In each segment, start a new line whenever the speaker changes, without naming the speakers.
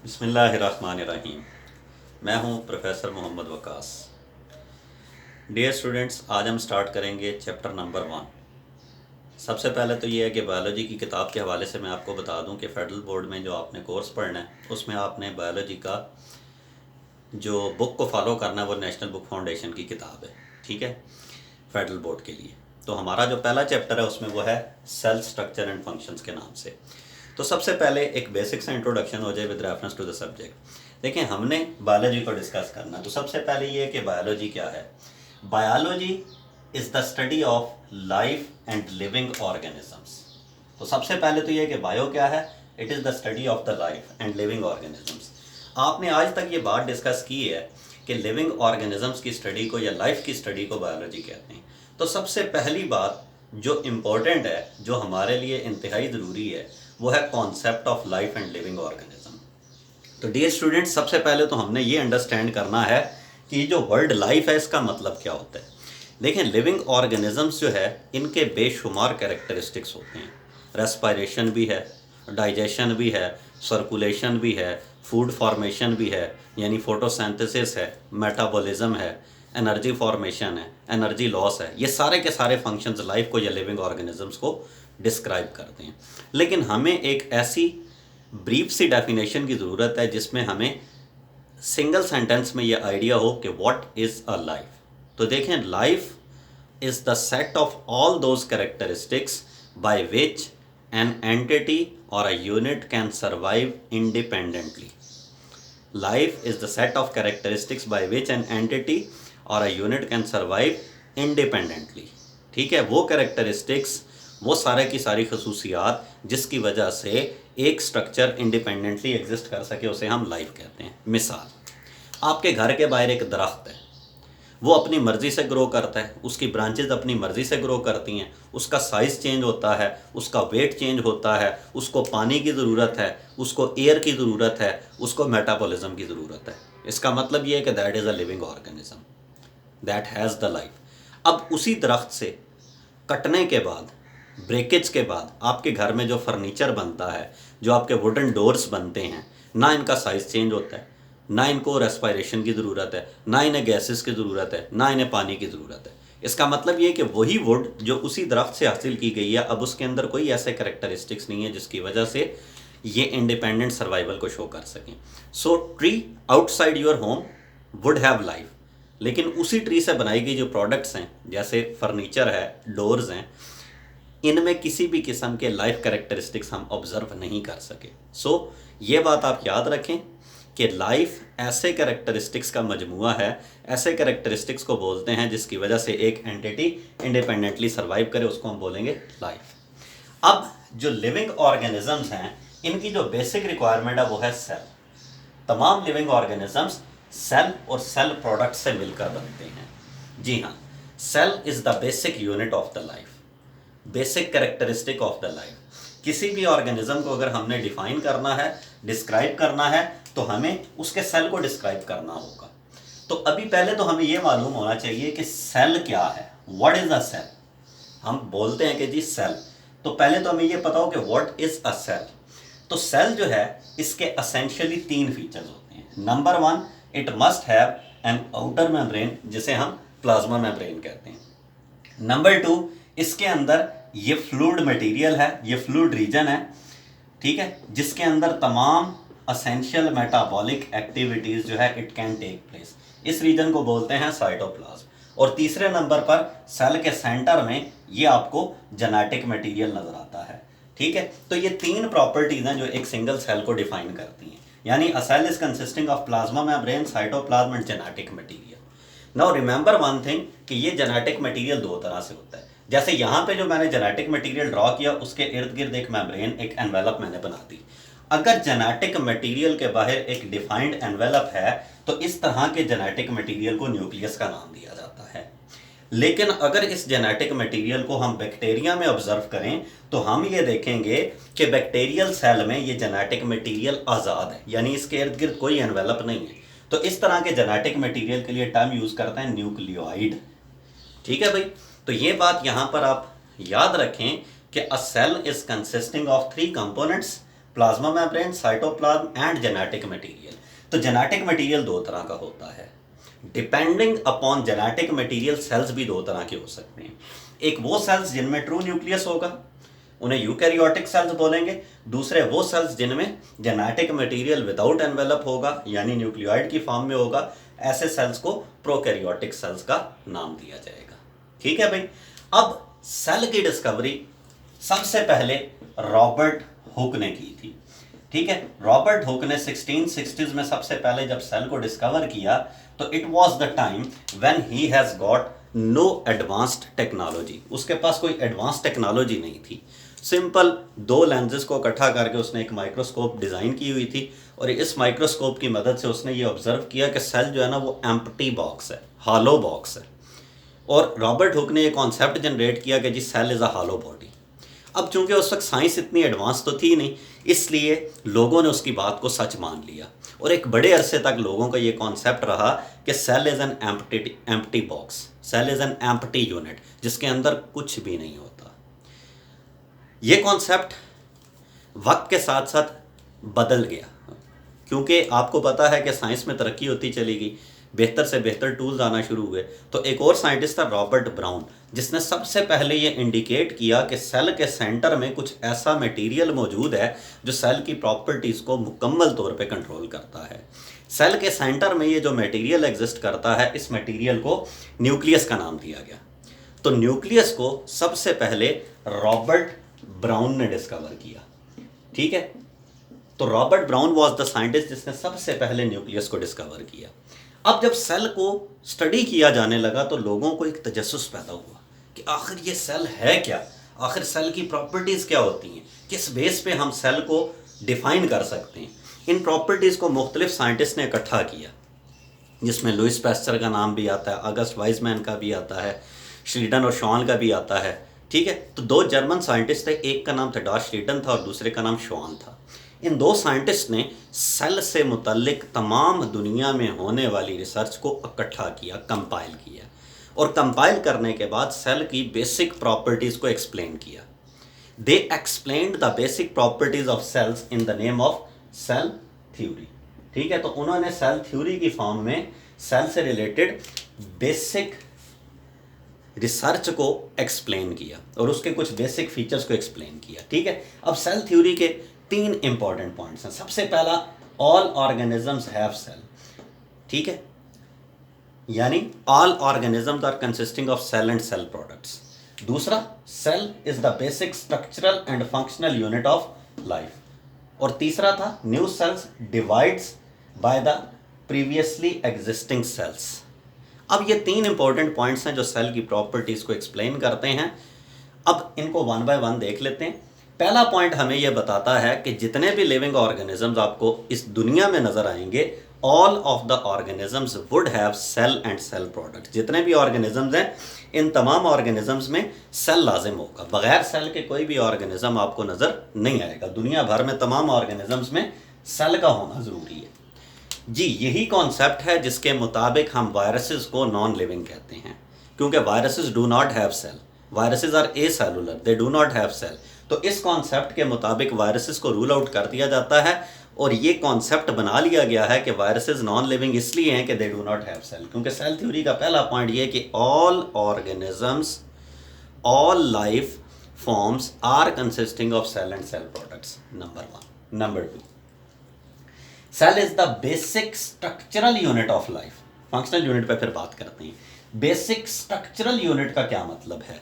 बिस्मिल्लाहिर्रहमानिर्रहीम। मैं हूं professor Mohammad Waqas. Dear students, आज हम स्टार्ट करेंगे चैप्टर नंबर 1। सबसे पहले तो ये है कि बायोलॉजी की किताब के हवाले से मैं आपको बता दूं कि फेडरल बोर्ड में जो आपने कोर्स पढ़ना है उसमें आपने बायोलॉजी का जो बुक को फॉलो करना है वो नेशनल बुक फाउंडेशन की किताब है, ठीक है, फेडरल बोर्ड के लिए। तो हमारा जो पहला चैप्टर है उसमें वो है सेल स्ट्रक्चर एंड फंक्शंस के नाम से। तो सबसे पहले एक बेसिक सा इंट्रोडक्शन हो जाए with reference to the subject. देखिए, हमने बायोलॉजी को डिस्कस करना, तो सबसे पहले ये है कि बायोलॉजी क्या है। Biology is the study of life and living organisms. तो सबसे पहले तो ये है कि बायो क्या है, it is the study of the life and living organisms. आपने आज तक ये बात डिस्कस की है कि लिविंग ऑर्गेनिजम्स की स्टडी को या लाइफ की स्टडी को बायोलॉजी कहते हैं। तो सबसे पहली बात जो इम्पोर्टेंट है, जो हमारे लिए इंतहाई ज़रूरी है, वो है concept of life and living organism. तो डियर स्टूडेंट्स, सबसे पहले तो हमने ये अंडरस्टैंड करना है कि जो वर्ड लाइफ है इसका मतलब क्या होता है। देखें, लिविंग ऑर्गेनिजम्स जो है इनके बेशुमार कैरेक्टरिस्टिक्स होते हैं। रेस्पायरेशन भी है, डाइजेशन भी है, सर्कुलेशन भी है, फूड फॉर्मेशन भी है यानी फोटोसिंथेसिस है, मेटाबॉलिज्म है, एनर्जी फॉर्मेशन है, एनर्जी लॉस है। ये सारे के सारे फंक्शंस लाइफ को या लिविंग ऑर्गेनिजम्स को डिस्क्राइब करते हैं। लेकिन हमें एक ऐसी ब्रीफ सी डेफिनेशन की ज़रूरत है जिसमें हमें सिंगल सेंटेंस में ये आइडिया हो कि व्हाट इज़ अ लाइफ। तो देखें, life is the set of all those characteristics by which an entity or a unit can survive independently. Life is the set of characteristics by which an entity or a unit can survive independently. ठीक है, वो characteristics, वो सारे की सारी खसूसियात जिसकी वजह से एक स्ट्रक्चर इंडिपेंडेंटली एग्जिस्ट कर सके उसे हम लाइफ कहते हैं। मिसाल, आपके घर के बाहर एक दरख्त है, वो अपनी मर्ज़ी से ग्रो करता है, उसकी ब्रांचेज अपनी मर्ज़ी से ग्रो करती हैं, उसका साइज़ चेंज होता है, उसका वेट चेंज होता है, उसको पानी की ज़रूरत है, उसको एयर की ज़रूरत है, उसको मेटाबॉलिज्म की ज़रूरत है। इसका मतलब ये है कि that is a living organism, that has the life. अब उसी दरख्त से कटने के बाद, ब्रेकेज के बाद आपके घर में जो फर्नीचर बनता है, जो आपके वुडन डोर्स बनते हैं, ना इनका साइज़ चेंज होता है, ना इनको रेस्पायरेशन की ज़रूरत है, ना इन्हें गैसेस की ज़रूरत है, ना इन्हें पानी की ज़रूरत है। इसका मतलब ये कि वही वुड जो उसी दरख्त से हासिल की गई है, अब उसके अंदर कोई ऐसे करेक्टरिस्टिक्स नहीं है जिसकी वजह से ये इंडिपेंडेंट सर्वाइवल को शो कर सकें। सो tree outside your home would have life, लेकिन उसी ट्री से बनाई गई जो प्रोडक्ट्स हैं, जैसे फर्नीचर है, डोर्स हैं, इनमें किसी भी किस्म के लाइफ कैरेक्टरिस्टिक्स हम ऑब्जर्व नहीं कर सके। सो ये बात आप याद रखें कि लाइफ ऐसे कैरेक्टरिस्टिक्स का मजमुआ है, ऐसे कैरेक्टरिस्टिक्स को बोलते हैं जिसकी वजह से एक एंटिटी इंडिपेंडेंटली सर्वाइव करे, उसको हम बोलेंगे लाइफ। अब जो लिविंग ऑर्गेनिजम्स हैं, इनकी जो बेसिक रिक्वायरमेंट है वो है सेल। तमाम लिविंग ऑर्गेनिजम्स सेल और सेल प्रोडक्ट से मिलकर बनते हैं। जी हाँ, cell is the basic unit of the life, basic characteristic of the life. किसी भी ऑर्गेनिज्म को अगर हमने डिफाइन करना है, डिस्क्राइब करना है, तो हमें उसके सेल को डिस्क्राइब करना होगा। तो अभी पहले तो हमें यह मालूम होना चाहिए कि सेल क्या है, व्हाट इज़ अ सेल। हम बोलते हैं कि जी सेल, तो पहले तो हमें यह पता हो कि व्हाट इज़ अ सेल। तो सेल जो है इसके असेंशियली 3 फीचर्स होते हैं। Number 1, it must have an outer membrane जिसे हम प्लाज्मा मेम्ब्रेन कहते हैं। नंबर 2, इसके अंदर ये फ्लूइड मटेरियल है, ये फ्लूइड रीजन है, ठीक है, जिसके अंदर तमाम असेंशियल मेटाबॉलिक एक्टिविटीज़ जो है इट कैन टेक प्लेस। इस रीजन को बोलते हैं साइटोप्लाज्म। और तीसरे नंबर पर सेल के सेंटर में ये आपको जेनेटिक मटेरियल नज़र आता है, ठीक है। तो ये 3 प्रॉपर्टीज़ हैं जो एक सिंगल सेल को डिफाइन करती हैं, यानी a cell is consisting of plasma membrane, cytoplasm and genetic material. Now remember one thing कि ये जेनेटिक मटेरियल 2 तरह से होता है। जैसे यहाँ पे जो मैंने जेनेटिक मटेरियल ड्रॉ किया, उसके इर्द गिर्द एक मेम्ब्रेन, एक एनवेलप मैंने बना दी। अगर जेनेटिक मटेरियल के बाहर एक डिफाइंड एनवेलप है तो इस तरह के जेनेटिक मटेरियल को न्यूक्लियस का नाम दिया जाता है। लेकिन अगर इस जेनेटिक मटेरियल को हम बैक्टीरिया में ऑब्जर्व करें तो हम ये देखेंगे कि बैक्टीरियल सेल में ये जेनेटिक मटेरियल आज़ाद है, यानी इसके इर्द गिर्द कोई एनवेलप नहीं है। तो इस तरह के जेनेटिक मटेरियल के लिए टर्म यूज़ करते हैं न्यूक्लियोइड, ठीक है भाई। तो ये बात यहाँ पर आप याद रखें कि a cell is consisting of 3 components, plasma membrane, cytoplasm and genetic material. तो जेनेटिक मटेरियल दो तरह का होता है। Depending upon genetic material cells भी दो तरह के हो सकते हैं। एक वो सेल्स जिनमें ट्रू न्यूक्लियस होगा, उन्हें यूकैरियोटिक सेल्स बोलेंगे। दूसरे वो सेल्स जिनमें जेनेटिक मटेरियल विदाउट एनवेलप होगा, यानी न्यूक्लियोइड की फॉर्म में होगा, ऐसे सेल्स को प्रोकैरियोटिक सेल्स का नाम दिया जाएगा। ठीक है भाई। अब सेल की डिस्कवरी सबसे पहले रॉबर्ट हुक ने की थी। ठीक है, रॉबर्ट हुक ने 1660s में सबसे पहले जब सेल को डिस्कवर किया तो it was the time when he has got no advanced technology. उसके पास कोई एडवांस टेक्नोलॉजी नहीं थी। सिंपल दो लेंसेज को इकट्ठा करके उसने एक माइक्रोस्कोप डिज़ाइन की हुई थी और इस माइक्रोस्कोप की मदद से उसने ये ऑब्जर्व किया कि सेल जो है ना वो एम्प्टी बॉक्स है, हॉलो बॉक्स है। और रॉबर्ट हुक ने ये कॉन्सेप्ट जनरेट किया कि जी cell is a hollow body. अब चूंकि उस वक्त साइंस इतनी एडवांस तो थी नहीं, इसलिए लोगों ने उसकी बात को सच मान लिया और एक बड़े अरसे तक लोगों का ये कॉन्सेप्ट रहा कि cell is an empty box, cell is an empty unit जिसके अंदर कुछ भी नहीं होता। ये कॉन्सेप्ट वक्त के साथ साथ बदल गया, क्योंकि आपको पता है कि साइंस में तरक्की होती चली गई, बेहतर से बेहतर टूल्स आना शुरू हुए। तो एक और साइंटिस्ट था रॉबर्ट ब्राउन, जिसने सबसे पहले ये इंडिकेट किया कि सेल के सेंटर में कुछ ऐसा मटेरियल मौजूद है जो सेल की प्रॉपर्टीज़ को मुकम्मल तौर पे कंट्रोल करता है। सेल के सेंटर में ये जो मटेरियल एग्जिस्ट करता है, इस मटेरियल को न्यूक्लियस का नाम दिया गया। तो न्यूक्लियस को सबसे पहले रॉबर्ट ब्राउन ने डिस्कवर किया। ठीक है, तो Robert brown was the scientist जिसने सबसे पहले न्यूक्लियस को डिस्कवर किया। अब जब सेल को स्टडी किया जाने लगा तो लोगों को एक तजस्सुस पैदा हुआ कि आखिर ये सेल है क्या, आखिर सेल की प्रॉपर्टीज़ क्या होती हैं, किस बेस पे हम सेल को डिफाइन कर सकते हैं। इन प्रॉपर्टीज़ को मुख्तलिफ साइंटिस्ट ने इकट्ठा किया, जिसमें लुइस पैस्चर का नाम भी आता है, अगस्ट वाइजमैन का भी आता है, श्लीडन और शॉन का भी आता है। ठीक है, तो दो जर्मन साइंटिस्ट थे, एक का नाम थेडॉर श्लीडन था और दूसरे का नाम शॉन था। इन दो साइंटिस्ट ने सेल से मुतल्लिक तमाम दुनिया में होने वाली रिसर्च को इकट्ठा किया, कंपाइल किया, और कंपाइल करने के बाद सेल की बेसिक प्रॉपर्टीज़ को एक्सप्लेन किया। They explained the basic properties of cells in the name of cell theory. ठीक है, तो उन्होंने सेल थ्योरी की फॉर्म में सेल से रिलेटेड बेसिक रिसर्च को एक्सप्लेन किया और उसके कुछ बेसिक फीचर्स को एक्सप्लेन किया। ठीक है, अब सेल थ्योरी के तीन इंपॉर्टेंट पॉइंट्स हैं। सबसे पहला, ऑल ऑर्गेनिजम्स हैव सेल। ठीक है, यानी all organisms are consisting of cell and cell products. दूसरा, cell is the basic structural and functional unit of life. और तीसरा था, new cells divides by the previously existing cells. अब ये तीन इंपॉर्टेंट पॉइंट्स हैं जो सेल की प्रॉपर्टीज़ को एक्सप्लेन करते हैं। अब इनको वन बाय वन देख लेते हैं। पहला पॉइंट हमें यह बताता है कि जितने भी लिविंग ऑर्गेनिजम्स आपको इस दुनिया में नज़र आएंगे, all of the organisms would have cell and cell product. जितने भी ऑर्गेनिजम्स हैं, इन तमाम ऑर्गेनिजम्स में सेल लाजिम होगा। बगैर सेल के कोई भी ऑर्गेनिज्म आपको नज़र नहीं आएगा। दुनिया भर में तमाम ऑर्गेनिजम्स में सेल का होना ज़रूरी है। जी, यही कॉन्सेप्ट है जिसके मुताबिक हम वायरसेस को नॉन लिविंग कहते हैं, क्योंकि viruses do not have cell, viruses are a cellular, they do not have cell. तो इस कॉन्सेप्ट के मुताबिक वायरसेस को रूल आउट कर दिया जाता है और ये कॉन्सेप्ट बना लिया गया है कि वायरसेस नॉन लिविंग इसलिए हैं कि they do not have cell, क्योंकि सेल थ्योरी का पहला पॉइंट ये है कि all organisms, all life forms are consisting of cell and cell products, number one. Number two, cell is the basic structural unit of life. Functional unit पे फिर बात करते हैं। बेसिक स्ट्रक्चरल यूनिट का क्या मतलब है?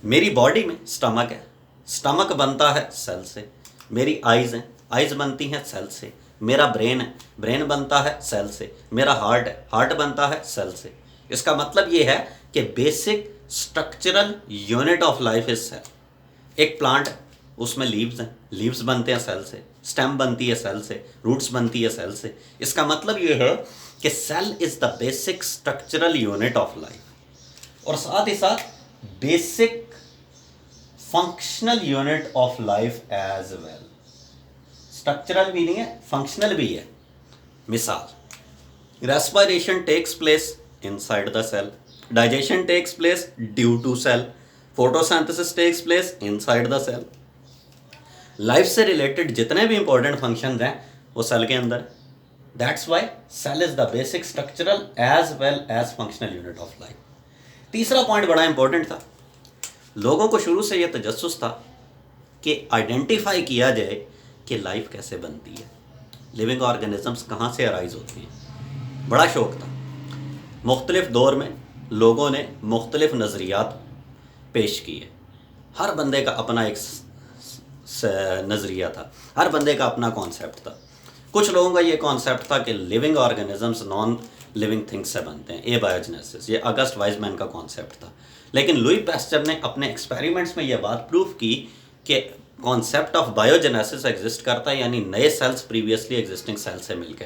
मेरी बॉडी में स्टमक है, स्टमक बनता है सेल से। मेरी आइज़ हैं, आइज़ बनती हैं सेल से। मेरा ब्रेन है, ब्रेन बनता है सेल से। मेरा हार्ट है, हार्ट बनता है सेल से। इसका मतलब ये है कि basic structural unit of life is cell. एक प्लांट है, उसमें लीव्स हैं, लीव्स बनते हैं सेल से। स्टेम बनती है सेल से, रूट्स बनती है सेल से। इसका मतलब ये है कि cell is the basic structural unit of life और साथ ही साथ basic functional unit of life as well. Structural भी नहीं है, फंक्शनल भी है। मिसाल, respiration takes place inside the cell, digestion takes place due to cell, photosynthesis takes place inside the cell, life से रिलेटेड जितने भी इंपॉर्टेंट फंक्शन हैं वो सेल के अंदर है। That's why cell is the basic structural as well as functional unit of life. तीसरा point बड़ा इंपॉर्टेंट था। लोगों को शुरू से यह तजस्सुस था कि आइडेंटिफाई किया जाए कि लाइफ कैसे बनती है, लिविंग ऑर्गेनिजम्स कहाँ से अराइज होती हैं। बड़ा शौक था। मुख्तलिफ दौर में लोगों ने मुख्तलिफ नज़रियात पेश किए। हर बंदे का अपना एक नज़रिया था, हर बंदे का अपना कॉन्सेप्ट था। कुछ लोगों का ये कॉन्सेप्ट था कि living organisms non living things से बनते हैं, ए बायोजेनेसिस, ये अगस्ट वाइजमैन का कॉन्सेप्ट था। लेकिन लुई पैस्चर ने अपने एक्सपेरिमेंट्स में ये बात प्रूव की कि कॉन्सेप्ट ऑफ बायोजेनेसिस एग्जिस्ट करता है, यानी नए सेल्स प्रीवियसली एग्जिस्टिंग सेल से मिलकर